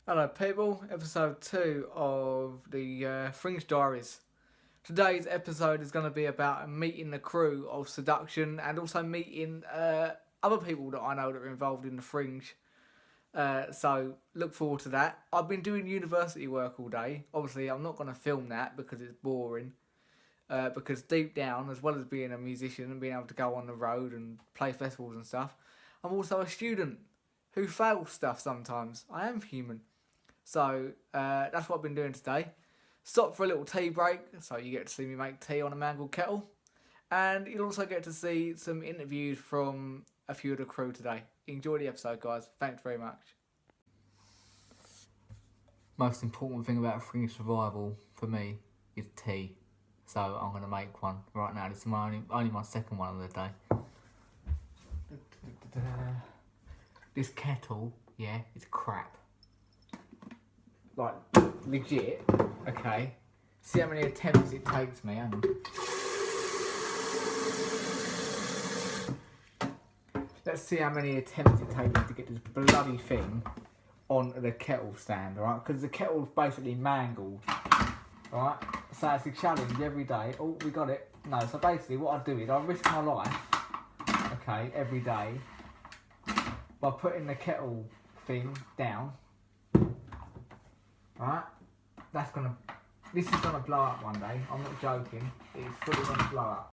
Hello people, episode 2 of the Fringe Diaries. Today's episode is going to be about meeting the crew of Seduction and also meeting other people that I know that are involved in the Fringe. So look forward to that. I've been doing university work all day. Obviously I'm not going to film that because it's boring. Because deep down, as well as being a musician and being able to go on the road and play festivals and stuff, I'm also a student who fails stuff sometimes. I am human. So that's what I've been doing today. Stop for a little tea break, so you get to see me make tea on a mangled kettle. And you'll also get to see some interviews from a few of the crew today. Enjoy the episode, guys. Thanks very much. Most important thing about Fringe survival for me is tea. So I'm going to make one right now. This is only my second one of the day. This kettle, yeah, it's crap. Like, legit, okay. See how many attempts it takes me, and let's see how many attempts it takes me to get this bloody thing onto the kettle stand, alright? Because the kettle's basically mangled, alright? So it's a challenge every day. Oh, we got it. No, so basically what I do is I risk my life, okay, every day by putting the kettle thing down. Right, this is gonna blow up one day. I'm not joking. It's fully gonna blow up.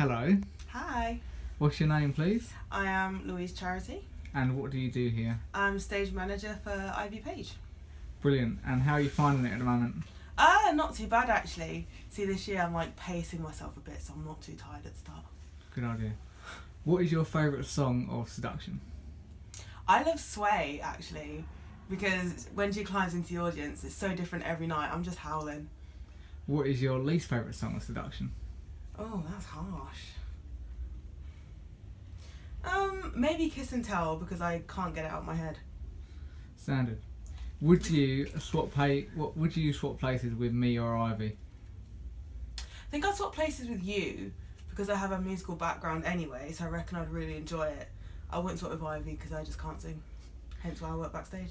Hello. Hi. What's your name, please? I am Louise Charity. And what do you do here? I'm stage manager for Ivy Page. Brilliant. And how are you finding it at the moment? Not too bad actually. See, this year I'm like pacing myself a bit, so I'm not too tired at the start. Good idea. What is your favourite song of Seduction? I love Sway actually, because when she climbs into the audience, it's so different every night. I'm just howling. What is your least favourite song of Seduction? Oh, that's harsh. Maybe Kiss and Tell, because I can't get it out of my head. Standard. Would you swap places with me or Ivy? I think I'd swap places with you because I have a musical background anyway, so I reckon I'd really enjoy it. I wouldn't swap with Ivy because I just can't sing, hence why I work backstage.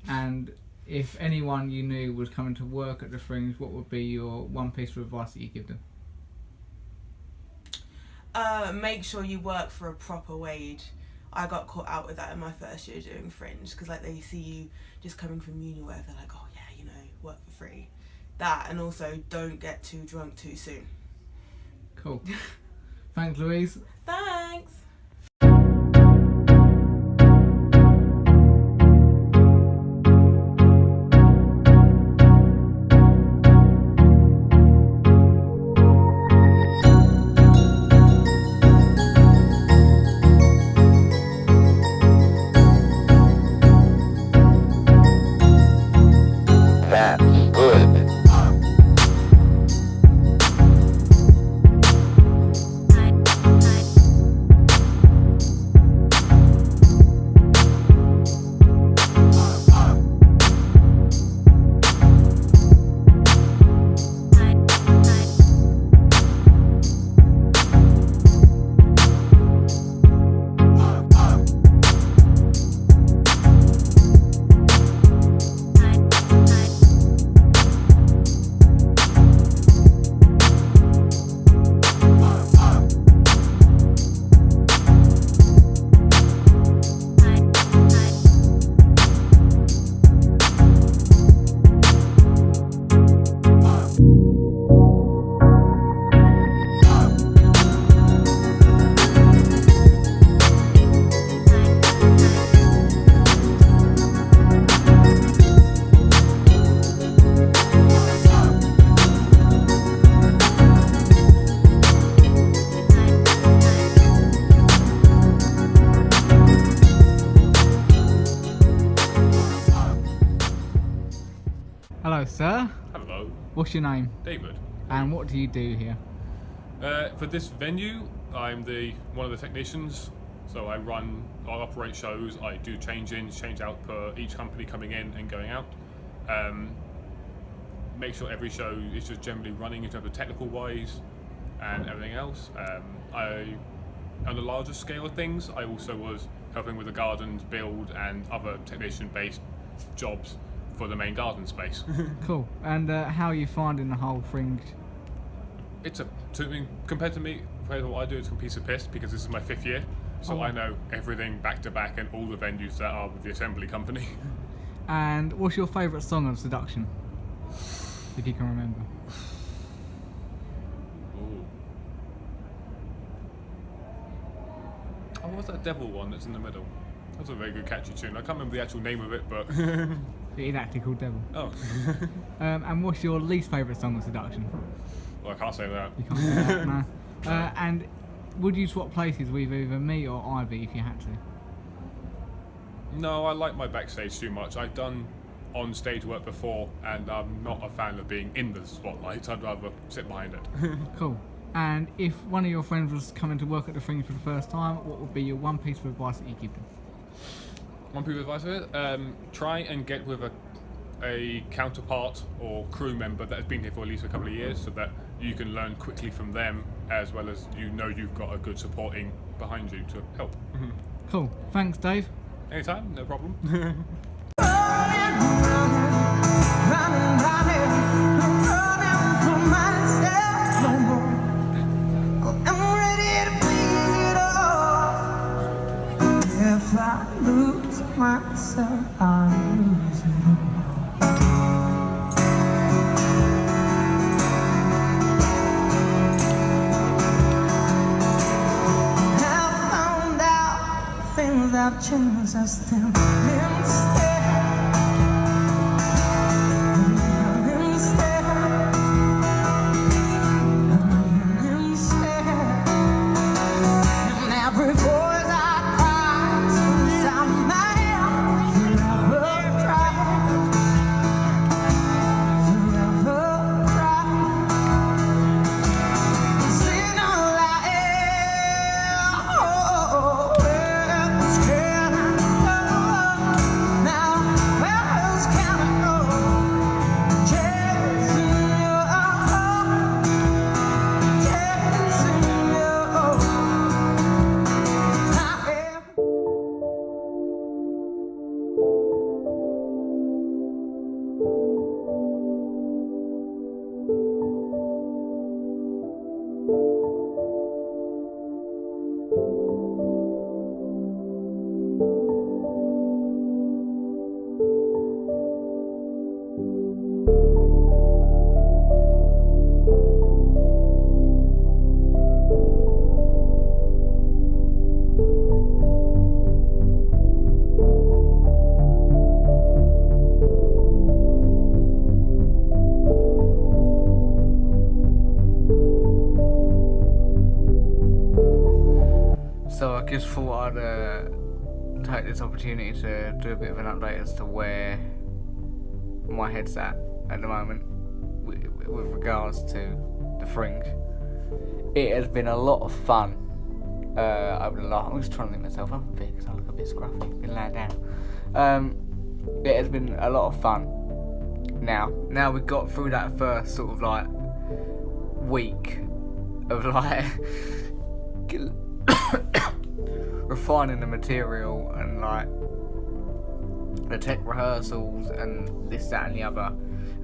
And if anyone you knew was coming to work at the Fringe, what would be your one piece of advice that you give them? Make sure you work for a proper wage. I got caught out with that in my first year doing Fringe, because like they see you just coming from uni where they're like, oh yeah, you know, work for free. That, and also don't get too drunk too soon. Cool. Thanks, Louise. Thanks. Hello, sir. Hello, What's your name? David. And what do you do here? For this venue, I'm one of the technicians. So I operate shows. I do change-ins, change-out per each company coming in and going out. Make sure every show is just generally running in terms of technical wise and everything else. On the larger scale of things, I also was helping with the gardens build and other technician-based jobs for the main garden space. Cool. And how are you finding the whole Fringe? Compared to what I do, it's a piece of piss because this is my 5th year, so I know everything back to back and all the venues that are with the assembly company. And what's your favourite song on Seduction? If you can remember. Ooh. Oh, what's that devil one that's in the middle? That's a very good catchy tune. I can't remember the actual name of it, but... It is actually called Devil. Oh. And what's your least favourite song on Seduction? Well, I can't say that. You can't say that, no. And would you swap places with either me or Ivy if you had to? No, I like my backstage too much. I've done on-stage work before, and I'm not a fan of being in the spotlight. I'd rather sit behind it. Cool. And if one of your friends was coming to work at the Fringe for the first time, what would be your one piece of advice that you give them? One piece of advice for it: try and get with a counterpart or crew member that has been here for at least a couple of years, so that you can learn quickly from them, as well as you've got a good supporting behind you to help. Cool. Thanks, Dave. Anytime, no problem. If I lose myself, I lose it all. Have found out things have changed, I still instead. And every voice I cry sound my forever cry, forever cry. Sing all I am. Oh, where else can I go now? Where else can I go? Chasing your heart, chasing your heart. So I just thought I'd take this opportunity to do a bit of an update as to where my head's at the moment with regards to the Fringe. It has been a lot of fun over the last... I'm just trying to think myself up a bit because I look a bit scruffy, been laid down. It has been a lot of fun. Now we got through that first sort of like week of like refining the material and like the tech rehearsals and this, that and the other,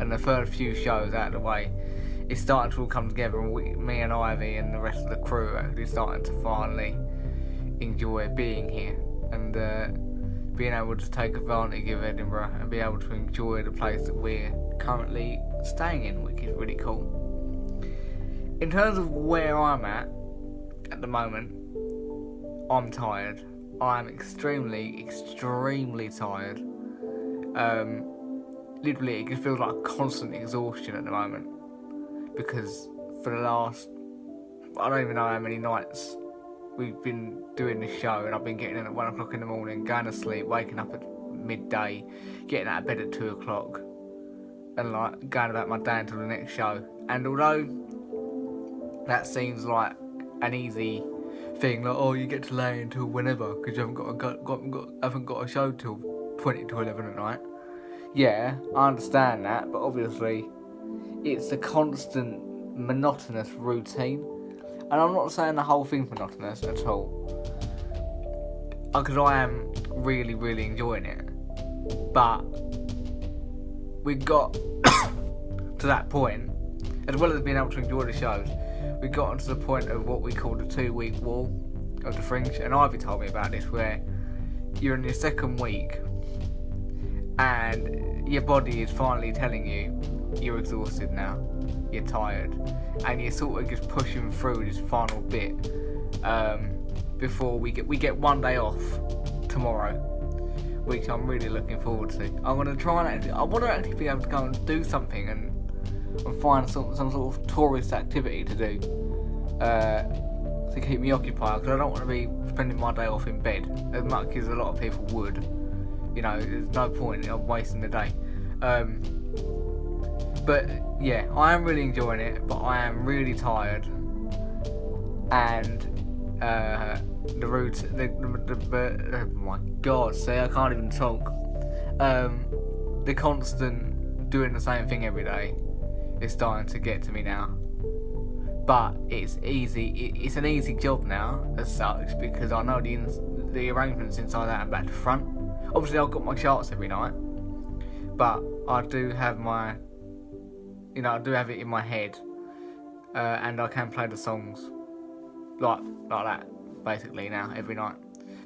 and the first few shows out of the way. It's starting to all come together, and me and Ivy and the rest of the crew are actually starting to finally enjoy being here and being able to take advantage of Edinburgh and be able to enjoy the place that we're currently staying in, which is really cool. In terms of where I'm at the moment, I'm tired. I'm extremely tired. Literally, it just feels like constant exhaustion at the moment, because for the last, I don't even know how many nights we've been doing this show, and I've been getting in at 1 o'clock in the morning, going to sleep, waking up at midday, getting out of bed at 2 o'clock, and like going about my day until the next show. And although that seems like an easy thing, like, oh, you get to lay until whenever because you haven't got a show till 20 to 11 at night. Yeah, I understand that, but obviously it's a constant monotonous routine, and I'm not saying the whole thing's monotonous at all, because I am really, really enjoying it. But we got to that point, as well as being able to enjoy the shows, we got onto the point of what we call the 2-week wall of the Fringe, and Ivy told me about this, where you're in your second week and your body is finally telling you you're exhausted now, you're tired, and you're sort of just pushing through this final bit before we get one day off tomorrow, which I'm really looking forward to. I want to actually be able to go and do something and find some sort of tourist activity to do to keep me occupied, because I don't want to be spending my day off in bed as much as a lot of people would. You know, there's no point in wasting the day. But yeah, I am really enjoying it, but I am really tired, and oh my god, see, I can't even talk. The constant doing the same thing every day is starting to get to me now. But it's easy. It's an easy job now, as such, because I know the arrangements inside out and back to front. Obviously, I've got my charts every night, but I do have I do have it in my head, and I can play the songs like that basically now every night.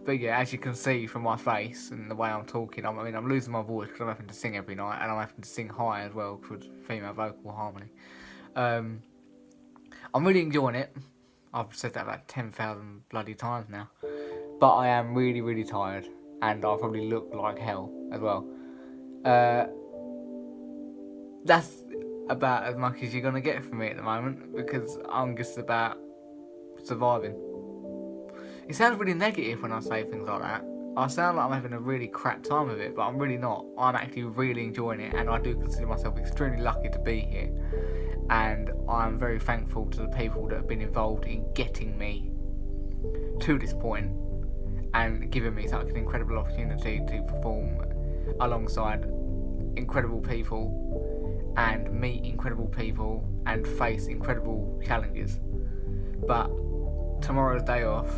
But yeah, as you can see from my face and the way I'm talking, I'm losing my voice because I'm having to sing every night, and I'm having to sing high as well for female vocal harmony. I'm really enjoying it. I've said that about 10,000 bloody times now, but I am really, really tired, and I probably look like hell as well. That's about as much as you're gonna get from me at the moment, because I'm just about surviving. It sounds really negative when I say things like that. I sound like I'm having a really crap time of it, but I'm really not. I'm actually really enjoying it, and I do consider myself extremely lucky to be here. And I'm very thankful to the people that have been involved in getting me to this point and giving me such an incredible opportunity to perform alongside incredible people and meet incredible people and face incredible challenges. But tomorrow's day off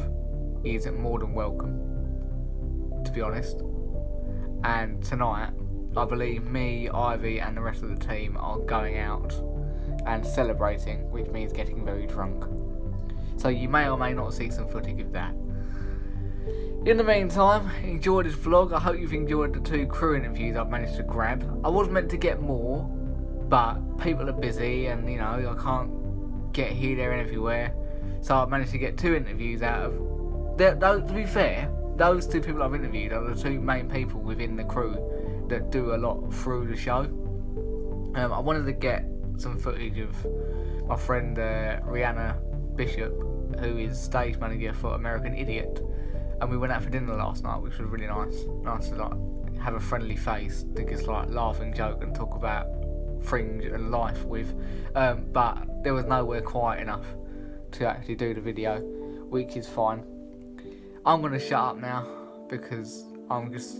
is more than welcome, to be honest. And tonight, I believe me, Ivy and the rest of the team are going out and celebrating, which means getting very drunk. So you may or may not see some footage of that. In the meantime, enjoy this vlog. I hope you've enjoyed the 2 crew interviews I've managed to grab. I was meant to get more, but people are busy and, I can't get here, there and everywhere. So I've managed to get 2 interviews out of... to be fair, those 2 people I've interviewed are the 2 main people within the crew that do a lot through the show. I wanted to get some footage of my friend Rihanna Bishop, who is stage manager for American Idiot, and we went out for dinner last night, which was really nice to have a friendly face to just laugh and joke and talk about Fringe and life with, but there was nowhere quiet enough to actually do the video, which is fine. I'm gonna shut up now because I'm just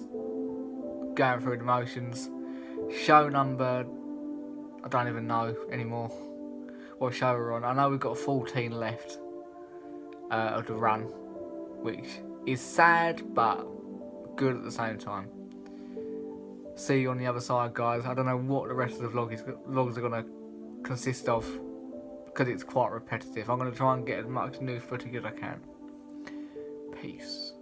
going through the motions. Show number, I don't even know anymore what show we're on. I know we've got 14 left of the run, which is sad but good at the same time. See you on the other side, guys. I don't know what the rest of the vlogs are going to consist of, because it's quite repetitive. I'm going to try and get as much new footage as I can. Peace.